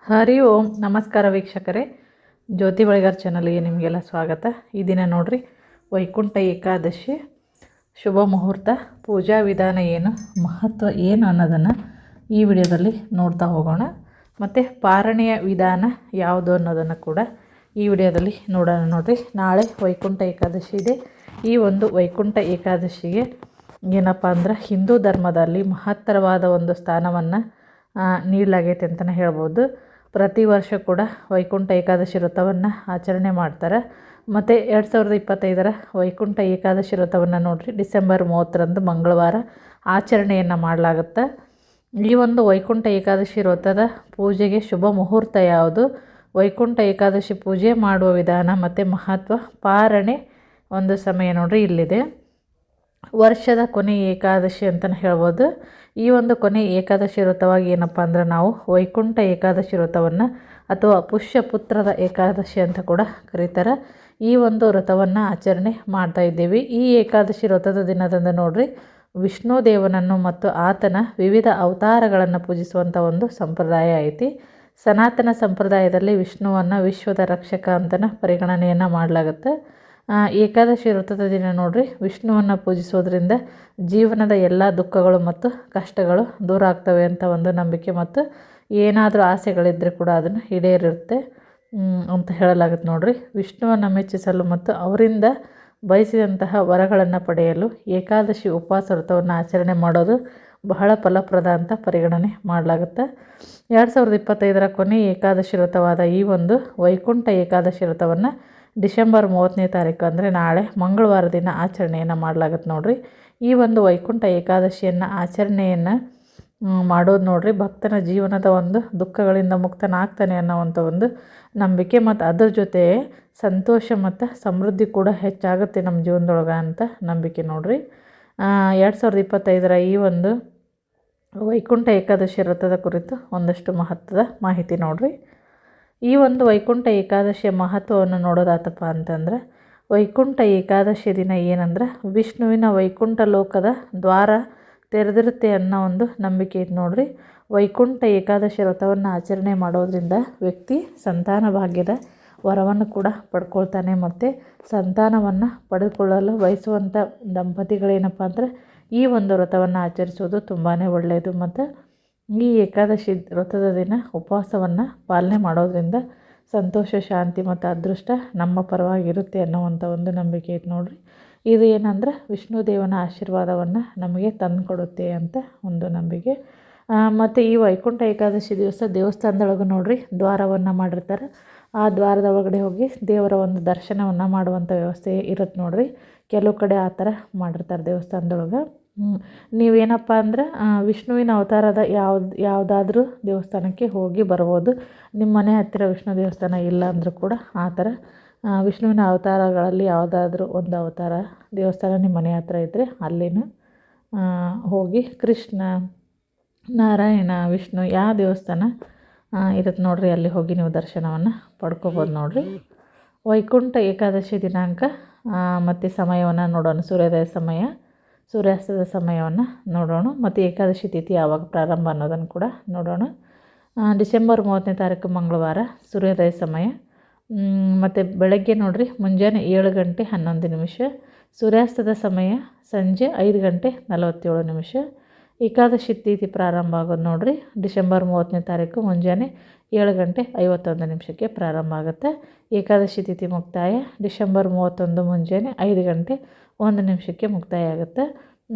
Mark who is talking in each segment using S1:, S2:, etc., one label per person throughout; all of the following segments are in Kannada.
S1: ಹರಿ ಓಂ ನಮಸ್ಕಾರ ವೀಕ್ಷಕರೇ, ಜ್ಯೋತಿ ಬಳಿಗಾರ್ ಚಾನಲ್ಗೆ ನಿಮಗೆಲ್ಲ ಸ್ವಾಗತ. ಈ ದಿನ ನೋಡ್ರಿ ವೈಕುಂಠ ಏಕಾದಶಿ ಶುಭ ಮುಹೂರ್ತ, ಪೂಜಾ ವಿಧಾನ ಏನು, ಮಹತ್ವ ಏನು ಅನ್ನೋದನ್ನು ಈ ವಿಡಿಯೋದಲ್ಲಿ ನೋಡ್ತಾ ಹೋಗೋಣ. ಮತ್ತು ಪಾರಣೆಯ ವಿಧಾನ ಯಾವುದು ಅನ್ನೋದನ್ನು ಕೂಡ ಈ ವಿಡಿಯೋದಲ್ಲಿ ನೋಡೋಣ. ನೋಡ್ರಿ, ನಾಳೆ ವೈಕುಂಠ ಏಕಾದಶಿ ಇದೆ. ಈ ಒಂದು ವೈಕುಂಠ ಏಕಾದಶಿಗೆ ಏನಪ್ಪ ಅಂದ್ರೆ ಹಿಂದೂ ಧರ್ಮದಲ್ಲಿ ಮಹತ್ತರವಾದ ಒಂದು ಸ್ಥಾನವನ್ನು ನೀಡಲಾಗೈತೆ ಅಂತಲೇ ಹೇಳ್ಬೋದು. ಪ್ರತಿ ವರ್ಷ ಕೂಡ ವೈಕುಂಠ ಏಕಾದಶಿ ವ್ರತವನ್ನು ಆಚರಣೆ ಮಾಡ್ತಾರೆ. ಮತ್ತು 2025 ವೈಕುಂಠ ಏಕಾದಶಿ ವ್ರತವನ್ನು ನೋಡಿರಿ ಡಿಸೆಂಬರ್ 30ರಂದು ಮಂಗಳವಾರ ಆಚರಣೆಯನ್ನು ಮಾಡಲಾಗುತ್ತೆ. ಈ ಒಂದು ವೈಕುಂಠ ಏಕಾದಶಿ ವ್ರತದ ಪೂಜೆಗೆ ಶುಭ ಮುಹೂರ್ತ ಯಾವುದು, ವೈಕುಂಠ ಏಕಾದಶಿ ಪೂಜೆ ಮಾಡುವ ವಿಧಾನ ಮತ್ತು ಮಹತ್ವ, ಪಾರಣೆ ಒಂದು ಸಮಯ ನೋಡ್ರಿ ಇಲ್ಲಿದೆ. ವರ್ಷದ ಕೊನೆ ಏಕಾದಶಿ ಅಂತಲೇ ಹೇಳ್ಬೋದು. ಈ ಒಂದು ಕೊನೆ ಏಕಾದಶಿ ವ್ರತವಾಗಿ ಏನಪ್ಪ ಅಂದ್ರೆ ನಾವು ವೈಕುಂಠ ಏಕಾದಶಿ ವ್ರತವನ್ನು ಅಥವಾ ಪುಷ್ಯಪುತ್ರದ ಏಕಾದಶಿ ಅಂತ ಕೂಡ ಕರೀತಾರೆ. ಈ ಒಂದು ವ್ರತವನ್ನು ಆಚರಣೆ ಮಾಡ್ತಾ ಇದ್ದೀವಿ. ಈ ಏಕಾದಶಿ ವ್ರತದ ದಿನದಂದು ನೋಡ್ರಿ ವಿಷ್ಣು ದೇವನನ್ನು ಮತ್ತು ಆತನ ವಿವಿಧ ಅವತಾರಗಳನ್ನು ಪೂಜಿಸುವಂಥ ಒಂದು ಸಂಪ್ರದಾಯ ಐತಿ. ಸನಾತನ ಸಂಪ್ರದಾಯದಲ್ಲಿ ವಿಷ್ಣುವನ್ನು ವಿಶ್ವದ ರಕ್ಷಕ ಅಂತಲೇ ಪರಿಗಣನೆಯನ್ನು ಮಾಡಲಾಗುತ್ತೆ. ಏಕಾದಶಿ ವ್ರತದ ದಿನ ನೋಡ್ರಿ ವಿಷ್ಣುವನ್ನು ಪೂಜಿಸೋದ್ರಿಂದ ಜೀವನದ ಎಲ್ಲ ದುಃಖಗಳು ಮತ್ತು ಕಷ್ಟಗಳು ದೂರ ಆಗ್ತವೆ ಅಂತ ಒಂದು ನಂಬಿಕೆ, ಮತ್ತು ಏನಾದರೂ ಆಸೆಗಳಿದ್ದರೆ ಕೂಡ ಅದನ್ನು ಈಡೇರಿರುತ್ತೆ ಅಂತ ಹೇಳಲಾಗುತ್ತೆ. ನೋಡ್ರಿ, ವಿಷ್ಣುವನ್ನು ಮೆಚ್ಚಿಸಲು ಮತ್ತು ಅವರಿಂದ ಬಯಸಿದಂತಹ ವರಗಳನ್ನು ಪಡೆಯಲು ಏಕಾದಶಿ ಉಪವಾಸ ವ್ರತವನ್ನು ಆಚರಣೆ ಮಾಡೋದು ಬಹಳ ಫಲಪ್ರದ ಅಂತ ಪರಿಗಣನೆ ಮಾಡಲಾಗುತ್ತೆ. 2025 ಕೊನೆ ಏಕಾದಶಿ ವ್ರತವಾದ ಈ ಒಂದು ವೈಕುಂಠ ಏಕಾದಶಿ ವ್ರತವನ್ನು ಡಿಸೆಂಬರ್ 30ನೇ ತಾರೀಕು ಅಂದರೆ ನಾಳೆ ಮಂಗಳವಾರ ದಿನ ಆಚರಣೆಯನ್ನು ಮಾಡಲಾಗುತ್ತೆ. ನೋಡ್ರಿ, ಈ ಒಂದು ವೈಕುಂಠ ಏಕಾದಶಿಯನ್ನು ಆಚರಣೆಯನ್ನು ಮಾಡೋದು ನೋಡ್ರಿ ಭಕ್ತನ ಜೀವನದ ಒಂದು ದುಃಖಗಳಿಂದ ಮುಕ್ತನಾಗ್ತಾನೆ ಅನ್ನೋವಂಥ ಒಂದು ನಂಬಿಕೆ, ಮತ್ತು ಅದ್ರ ಜೊತೆ ಸಂತೋಷ ಮತ್ತು ಸಮೃದ್ಧಿ ಕೂಡ ಹೆಚ್ಚಾಗುತ್ತೆ ನಮ್ಮ ಜೀವನದೊಳಗೆ ಅಂತ ನಂಬಿಕೆ. ನೋಡ್ರಿ, 2025 ಈ ಒಂದು ವೈಕುಂಠ ಏಕಾದಶಿ ವ್ರತದ ಕುರಿತು ಒಂದಷ್ಟು ಮಹತ್ವದ ಮಾಹಿತಿ ನೋಡ್ರಿ. ಈ ಒಂದು ವೈಕುಂಠ ಏಕಾದಶಿಯ ಮಹತ್ವವನ್ನು ನೋಡೋದಾತಪ್ಪ ಅಂತಂದ್ರೆ, ವೈಕುಂಠ ಏಕಾದಶಿ ದಿನ ಏನಂದ್ರೆ ವಿಷ್ಣುವಿನ ವೈಕುಂಠ ಲೋಕದ ದ್ವಾರ ತೆರೆದಿರುತ್ತೆ ಅನ್ನೋ ಒಂದು ನಂಬಿಕೆ ಇದೆ. ನೋಡ್ರಿ, ವೈಕುಂಠ ಏಕಾದಶಿ ವ್ರತವನ್ನು ಆಚರಣೆ ಮಾಡೋದ್ರಿಂದ ವ್ಯಕ್ತಿ ಸಂತಾನ ಭಾಗ್ಯದ ವರವನ್ನು ಕೂಡ ಪಡ್ಕೊಳ್ತಾನೆ. ಮತ್ತು ಸಂತಾನವನ್ನು ಪಡೆದುಕೊಳ್ಳಲು ಬಯಸುವಂಥ ದಂಪತಿಗಳೇನಪ್ಪ ಅಂದರೆ ಈ ಒಂದು ವ್ರತವನ್ನು ಆಚರಿಸೋದು ತುಂಬಾ ಒಳ್ಳೆಯದು. ಮತ್ತು ಈ ಏಕಾದಶಿ ವ್ರತದ ದಿನ ಉಪವಾಸವನ್ನು ಪಾಲನೆ ಮಾಡೋದ್ರಿಂದ ಸಂತೋಷ, ಶಾಂತಿ ಮತ್ತು ಅದೃಷ್ಟ ನಮ್ಮ ಪರವಾಗಿರುತ್ತೆ ಅನ್ನೋವಂಥ ಒಂದು ನಂಬಿಕೆ ಐತೆ. ನೋಡ್ರಿ, ಇದು ಏನಂದ್ರೆ ವಿಷ್ಣು ದೇವನ ಆಶೀರ್ವಾದವನ್ನು ನಮಗೆ ತಂದುಕೊಡುತ್ತೆ ಅಂತ ಒಂದು ನಂಬಿಕೆ. ಮತ್ತು ಈ ವೈಕುಂಠ ಏಕಾದಶಿ ದಿವಸ ದೇವಸ್ಥಾನದೊಳಗೆ ನೋಡ್ರಿ ದ್ವಾರವನ್ನು ಮಾಡಿರ್ತಾರೆ. ಆ ದ್ವಾರದ ಒಳಗಡೆ ಹೋಗಿ ದೇವರ ಒಂದು ದರ್ಶನವನ್ನು ಮಾಡುವಂಥ ವ್ಯವಸ್ಥೆ ಇರುತ್ತೆ. ನೋಡ್ರಿ, ಕೆಲವು ಕಡೆ ಆ ಥರ ಮಾಡಿರ್ತಾರೆ ದೇವಸ್ಥಾನದೊಳಗೆ. ನೀವೇನಪ್ಪ ಅಂದ್ರೆ ವಿಷ್ಣುವಿನ ಅವತಾರದ ಯಾವುದಾದ್ರೂ ದೇವಸ್ಥಾನಕ್ಕೆ ಹೋಗಿ ಬರ್ಬೋದು. ನಿಮ್ಮ ಮನೆ ಹತ್ತಿರ ವಿಷ್ಣು ದೇವಸ್ಥಾನ ಇಲ್ಲ ಅಂದರೂ ಕೂಡ ಆ ಥರ ವಿಷ್ಣುವಿನ ಅವತಾರಗಳಲ್ಲಿ ಯಾವುದಾದ್ರೂ ಒಂದು ಅವತಾರ ದೇವಸ್ಥಾನ ನಿಮ್ಮ ಮನೆ ಹತ್ರ ಇದ್ದರೆ ಅಲ್ಲಿನ ಹೋಗಿ ಕೃಷ್ಣ, ನಾರಾಯಣ, ವಿಷ್ಣು ಯಾವ ದೇವಸ್ಥಾನ ಇರುತ್ತೆ ನೋಡ್ರಿ ಅಲ್ಲಿ ಹೋಗಿ ನೀವು ದರ್ಶನವನ್ನು ಪಡ್ಕೋಬೋದು. ನೋಡ್ರಿ, ವೈಕುಂಠ ಏಕಾದಶಿ ದಿನಾಂಕ ಮತ್ತು ಸಮಯವನ್ನು ನೋಡೋಣ. ಸೂರ್ಯೋದಯ ಸಮಯ, ಸೂರ್ಯಾಸ್ತದ ಸಮಯವನ್ನು ನೋಡೋಣ. ಮತ್ತು ಏಕಾದಶಿ ತಿಥಿ ಯಾವಾಗ ಪ್ರಾರಂಭ ಅನ್ನೋದನ್ನು ಕೂಡ ನೋಡೋಣ. ಡಿಸೆಂಬರ್ 30ನೇ ತಾರೀಕು ಮಂಗಳವಾರ ಸೂರ್ಯೋದಯ ಸಮಯ. ಮತ್ತು ಬೆಳಗ್ಗೆ ನೋಡ್ರಿ ಮುಂಜಾನೆ 7 ಗಂಟೆ 11 ನಿಮಿಷ. ಸೂರ್ಯಾಸ್ತದ ಸಮಯ ಸಂಜೆ 5 ಗಂಟೆ 47 ನಿಮಿಷ. ಏಕಾದಶಿ ತಿಥಿ ಪ್ರಾರಂಭ ಆಗೋದು ನೋಡ್ರಿ ಡಿಸೆಂಬರ್ 30ನೇ ತಾರೀಕು ಮುಂಜಾನೆ 7 ಗಂಟೆ 51 ನಿಮಿಷಕ್ಕೆ ಪ್ರಾರಂಭ ಆಗುತ್ತೆ. ಏಕಾದಶಿ ತಿಥಿ ಮುಕ್ತಾಯ ಡಿಸೆಂಬರ್ 31 ಮುಂಜಾನೆ 5 ಗಂಟೆ 1 ನಿಮಿಷಕ್ಕೆ ಮುಕ್ತಾಯ ಆಗುತ್ತೆ.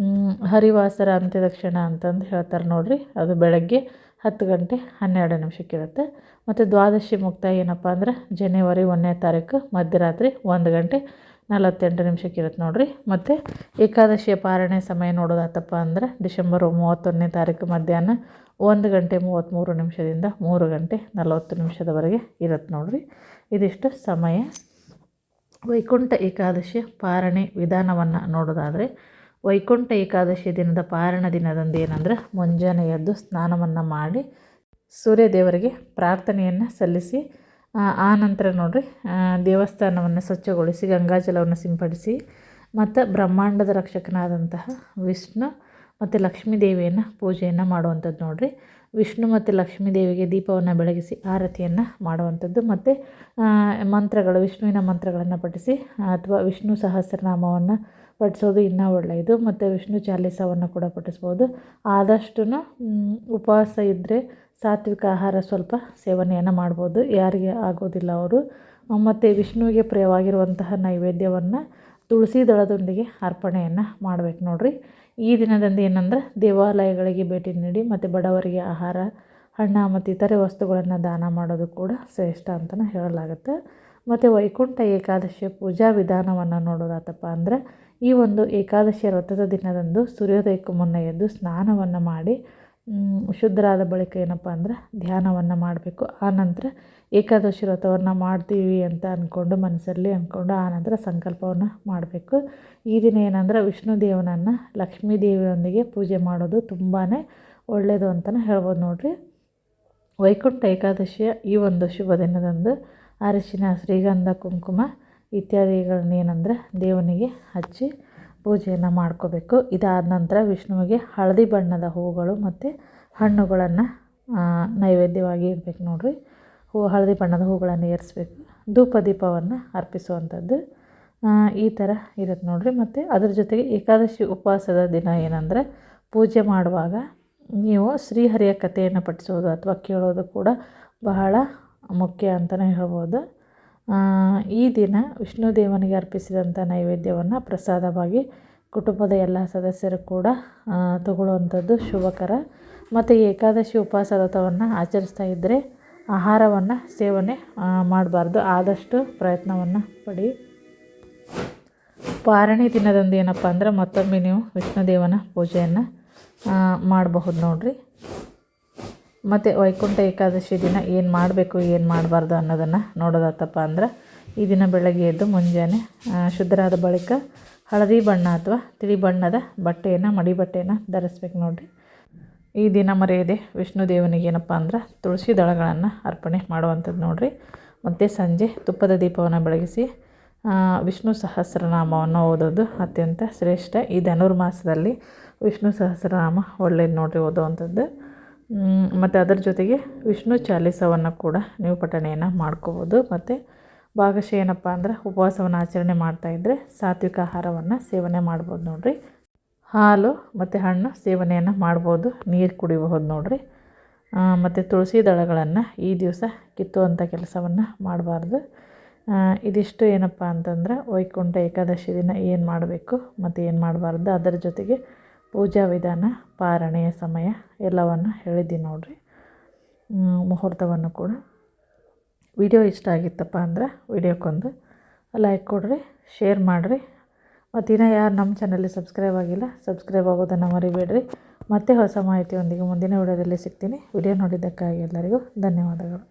S1: ಹರಿವಾಸರ ಅಂತ್ಯದಕ್ಷಿಣ ಅಂತಂದು ಹೇಳ್ತಾರೆ ನೋಡ್ರಿ, ಅದು ಬೆಳಗ್ಗೆ 10 ಗಂಟೆ 12 ನಿಮಿಷಕ್ಕಿರುತ್ತೆ. ಮತ್ತು ದ್ವಾದಶಿ ಮುಕ್ತಾಯ ಏನಪ್ಪ ಅಂದ್ರೆ ಜನವರಿ 1ನೇ ತಾರೀಕು ಮಧ್ಯರಾತ್ರಿ 1 ಗಂಟೆ 48 ನಿಮಿಷಕ್ಕಿರುತ್ತೆ ನೋಡ್ರಿ. ಮತ್ತು ಏಕಾದಶಿಯ ಪಾರಣೆ ಸಮಯ ನೋಡೋದಾತಪ್ಪ ಅಂದ್ರೆ ಡಿಸೆಂಬರ್ 31ನೇ ತಾರೀಕು ಮಧ್ಯಾಹ್ನ 1 ಗಂಟೆ 33 ನಿಮಿಷದಿಂದ 3 ಗಂಟೆ 40 ನಿಮಿಷದವರೆಗೆ ಇರುತ್ತೆ ನೋಡ್ರಿ. ಇದಿಷ್ಟು ಸಮಯ. ವೈಕುಂಠ ಏಕಾದಶಿಯ ಪಾರಣೆ ವಿಧಾನವನ್ನು ನೋಡೋದಾದರೆ, ವೈಕುಂಠ ಏಕಾದಶಿ ದಿನದ ಪಾರಣ ದಿನದಂದು ಏನಂದ್ರೆ ಮುಂಜಾನೆ ಎದ್ದು ಸ್ನಾನವನ್ನು ಮಾಡಿ ಸೂರ್ಯದೇವರಿಗೆ ಪ್ರಾರ್ಥನೆಯನ್ನು ಸಲ್ಲಿಸಿ ಆ ನಂತರ ನೋಡ್ರಿ ದೇವಸ್ಥಾನವನ್ನು ಸ್ವಚ್ಛಗೊಳಿಸಿ ಗಂಗಾಜಲವನ್ನು ಸಿಂಪಡಿಸಿ ಮತ್ತು ಬ್ರಹ್ಮಾಂಡದ ರಕ್ಷಕನಾದಂತಹ ವಿಷ್ಣು ಮತ್ತು ಲಕ್ಷ್ಮೀ ದೇವಿಯನ್ನು ಪೂಜೆಯನ್ನು ಮಾಡುವಂಥದ್ದು ನೋಡ್ರಿ. ವಿಷ್ಣು ಮತ್ತು ಲಕ್ಷ್ಮೀ ದೇವಿಗೆ ದೀಪವನ್ನು ಬೆಳಗಿಸಿ ಆರತಿಯನ್ನು ಮಾಡುವಂಥದ್ದು. ಮತ್ತು ಮಂತ್ರಗಳು, ವಿಷ್ಣುವಿನ ಮಂತ್ರಗಳನ್ನು ಪಠಿಸಿ ಅಥವಾ ವಿಷ್ಣು ಸಹಸ್ರನಾಮವನ್ನು ಪಠಿಸೋದು ಇನ್ನೂ ಒಳ್ಳೆಯದು. ಮತ್ತು ವಿಷ್ಣು ಚಾಲಿಸವನ್ನು ಕೂಡ ಪಠಿಸ್ಬೋದು. ಆದಷ್ಟು ಉಪವಾಸ ಇದ್ದರೆ ಸಾತ್ವಿಕ ಆಹಾರ ಸ್ವಲ್ಪ ಸೇವನೆಯನ್ನು ಮಾಡ್ಬೋದು, ಯಾರಿಗೆ ಆಗೋದಿಲ್ಲ ಅವರು. ಮತ್ತು ವಿಷ್ಣುವಿಗೆ ಪ್ರಿಯವಾಗಿರುವಂತಹ ನೈವೇದ್ಯವನ್ನು ತುಳಸಿ ದಳದೊಂದಿಗೆ ಅರ್ಪಣೆಯನ್ನು ಮಾಡಬೇಕು ನೋಡಿರಿ. ಈ ದಿನದಂದು ಏನಂದ್ರೆ ದೇವಾಲಯಗಳಿಗೆ ಭೇಟಿ ನೀಡಿ ಮತ್ತು ಬಡವರಿಗೆ ಆಹಾರ, ಹಣ್ಣು ಮತ್ತು ಇತರೆ ವಸ್ತುಗಳನ್ನು ದಾನ ಮಾಡೋದು ಕೂಡ ಶ್ರೇಷ್ಠ ಅಂತಲೇ ಹೇಳಲಾಗುತ್ತೆ. ಮತ್ತು ವೈಕುಂಠ ಏಕಾದಶಿಯ ಪೂಜಾ ವಿಧಾನವನ್ನು ನೋಡೋದಾತಪ್ಪ ಅಂದರೆ, ಈ ಒಂದು ಏಕಾದಶಿಯ ವ್ರತದ ದಿನದಂದು ಸೂರ್ಯೋದಯಕ್ಕೂ ಮುನ್ನ ಎದ್ದು ಸ್ನಾನವನ್ನು ಮಾಡಿ ಶುದ್ಧರಾದ ಬಳಿಕ ಏನಪ್ಪ ಅಂದರೆ ಧ್ಯಾನವನ್ನು ಮಾಡಬೇಕು. ಆನಂತರ ಏಕಾದಶಿ ವ್ರತವನ್ನು ಮಾಡ್ತೀವಿ ಅಂತ ಅಂದ್ಕೊಂಡು ಮನಸ್ಸಲ್ಲಿ ಅಂದ್ಕೊಂಡು ಆನಂತರ ಸಂಕಲ್ಪವನ್ನು ಮಾಡಬೇಕು. ಈ ದಿನ ಏನಂದ್ರೆ ವಿಷ್ಣು ದೇವನನ್ನು ಲಕ್ಷ್ಮೀ ದೇವಿಯೊಂದಿಗೆ ಪೂಜೆ ಮಾಡೋದು ತುಂಬಾ ಒಳ್ಳೆಯದು ಅಂತಲೇ ಹೇಳ್ಬೋದು ನೋಡಿರಿ. ವೈಕುಂಠ ಏಕಾದಶಿಯ ಈ ಒಂದು ಶುಭ ದಿನದಂದು ಅರಿಶಿನ, ಶ್ರೀಗಂಧ, ಕುಂಕುಮ ಇತ್ಯಾದಿಗಳನ್ನೇನೆಂದರೆ ದೇವನಿಗೆ ಹಚ್ಚಿ ಪೂಜೆಯನ್ನು ಮಾಡ್ಕೋಬೇಕು. ಇದಾದ ನಂತರ ವಿಷ್ಣುವಿಗೆ ಹಳದಿ ಬಣ್ಣದ ಹೂಗಳು ಮತ್ತು ಹಣ್ಣುಗಳನ್ನು ನೈವೇದ್ಯವಾಗಿ ಇಡಬೇಕು ನೋಡಿರಿ. ಹಳದಿ ಬಣ್ಣದ ಹೂಗಳನ್ನು ಏರಿಸ್ಬೇಕು. ಧೂಪ ದೀಪವನ್ನು ಅರ್ಪಿಸುವಂಥದ್ದು ಈ ಥರ ಇರುತ್ತೆ ನೋಡಿರಿ. ಮತ್ತು ಅದ್ರ ಜೊತೆಗೆ ಏಕಾದಶಿ ಉಪವಾಸದ ದಿನ ಏನಂದರೆ ಪೂಜೆ ಮಾಡುವಾಗ ನೀವು ಶ್ರೀಹರಿಯ ಕಥೆಯನ್ನು ಪಠಿಸೋದು ಅಥವಾ ಕೇಳೋದು ಕೂಡ ಬಹಳ ಮುಖ್ಯ ಅಂತಲೇ ಹೇಳ್ಬೋದು. ಈ ದಿನ ವಿಷ್ಣು ದೇವನಿಗೆ ಅರ್ಪಿಸಿದಂಥ ನೈವೇದ್ಯವನ್ನು ಪ್ರಸಾದವಾಗಿ ಕುಟುಂಬದ ಎಲ್ಲ ಸದಸ್ಯರು ಕೂಡ ತಗೊಳ್ಳುವಂಥದ್ದು ಶುಭಕರ. ಮತ್ತು ಏಕಾದಶಿ ಉಪವಾಸ ವ್ರತವನ್ನು ಆಚರಿಸ್ತಾ ಇದ್ದರೆ ಆಹಾರವನ್ನು ಸೇವನೆ ಮಾಡಬಾರ್ದು. ಆದಷ್ಟು ಪ್ರಯತ್ನವನ್ನು ಪಡಿ. ಪಾರಣಿ ದಿನದಂದು ಏನಪ್ಪ ಅಂದರೆ ಮತ್ತೊಮ್ಮೆ ನೀವು ವಿಷ್ಣು ದೇವನ ಪೂಜೆಯನ್ನು ಮಾಡಬಹುದು ನೋಡಿರಿ. ಮತ್ತು ವೈಕುಂಠ ಏಕಾದಶಿ ದಿನ ಏನು ಮಾಡಬೇಕು ಏನು ಮಾಡಬಾರ್ದು ಅನ್ನೋದನ್ನು ನೋಡೋದಾತಪ್ಪ ಅಂದ್ರೆ, ಈ ದಿನ ಬೆಳಗ್ಗೆ ಎದ್ದು ಮುಂಜಾನೆ ಶುದ್ಧರಾದ ಬಳಿಕ ಹಳದಿ ಬಣ್ಣ ಅಥವಾ ತಿಳಿ ಬಣ್ಣದ ಬಟ್ಟೆಯನ್ನು, ಮಡಿ ಬಟ್ಟೆಯನ್ನು ಧರಿಸ್ಬೇಕು ನೋಡಿರಿ. ಈ ದಿನ ಮರೆಯದೆ ವಿಷ್ಣು ದೇವನಿಗೆ ಏನಪ್ಪ ಅಂದ್ರೆ ತುಳಸಿ ದಳಗಳನ್ನು ಅರ್ಪಣೆ ಮಾಡುವಂಥದ್ದು ನೋಡಿರಿ. ಮತ್ತು ಸಂಜೆ ತುಪ್ಪದ ದೀಪವನ್ನು ಬೆಳಗಿಸಿ ವಿಷ್ಣು ಸಹಸ್ರನಾಮವನ್ನು ಓದೋದು ಅತ್ಯಂತ ಶ್ರೇಷ್ಠ. ಈ ಧನುರ್ಮಾಸದಲ್ಲಿ ವಿಷ್ಣು ಸಹಸ್ರನಾಮ ಒಳ್ಳೆಯದು ನೋಡಿರಿ ಓದುವಂಥದ್ದು. ಮತ್ತು ಅದರ ಜೊತೆಗೆ ವಿಷ್ಣು ಚಾಲಿಸವನ್ನು ಕೂಡ ನೀವು ಪಠಣೆಯನ್ನು ಮಾಡ್ಕೋಬೋದು. ಮತ್ತು ಭಾಗಶಃ ಏನಪ್ಪ ಅಂದ್ರೆ ಉಪವಾಸವನ್ನು ಆಚರಣೆ ಮಾಡ್ತಾಯಿದ್ರೆ ಸಾತ್ವಿಕ ಆಹಾರವನ್ನು ಸೇವನೆ ಮಾಡ್ಬೋದು ನೋಡಿರಿ. ಹಾಲು ಮತ್ತು ಹಣ್ಣು ಸೇವನೆಯನ್ನು ಮಾಡ್ಬೋದು, ನೀರು ಕುಡಿಬಹುದು ನೋಡಿರಿ. ಮತ್ತು ತುಳಸಿ ದಳಗಳನ್ನು ಈ ದಿವಸ ಕಿತ್ತುವಂಥ ಕೆಲಸವನ್ನು ಮಾಡಬಾರ್ದು. ಇದಿಷ್ಟು ಏನಪ್ಪ ಅಂತಂದ್ರೆ ವೈಕುಂಠ ಏಕಾದಶಿ ದಿನ ಏನು ಮಾಡಬೇಕು ಮತ್ತು ಏನು ಮಾಡಬಾರ್ದು, ಅದರ ಜೊತೆಗೆ ಪೂಜಾ ವಿಧಾನ, ಪಾರಣೆಯ ಸಮಯ ಎಲ್ಲವನ್ನು ಹೇಳಿದ್ದೀನಿ ನೋಡಿರಿ. ಮುಹೂರ್ತವನ್ನು ಕೂಡ. ವಿಡಿಯೋ ಇಷ್ಟ ಆಗಿತ್ತಪ್ಪ ಅಂದ್ರೆ ವಿಡಿಯೋಕ್ಕೊಂದು ಲೈಕ್ ಕೊಡಿರಿ, ಶೇರ್ ಮಾಡಿರಿ. ಮತ್ತು ಇನ್ನೂ ಯಾರು ನಮ್ಮ ಚಾನಲ್ಗೆ ಸಬ್ಸ್ಕ್ರೈಬ್ ಆಗಿಲ್ಲ, ಸಬ್ಸ್ಕ್ರೈಬ್ ಆಗೋದನ್ನು ಮರಿಬೇಡ್ರಿ. ಮತ್ತೆ ಹೊಸ ಮಾಹಿತಿಯೊಂದಿಗೆ ಮುಂದಿನ ವಿಡಿಯೋದಲ್ಲಿ ಸಿಗ್ತೀನಿ. ವಿಡಿಯೋ ನೋಡಿದ್ದಕ್ಕಾಗಿ ಎಲ್ಲರಿಗೂ ಧನ್ಯವಾದಗಳು.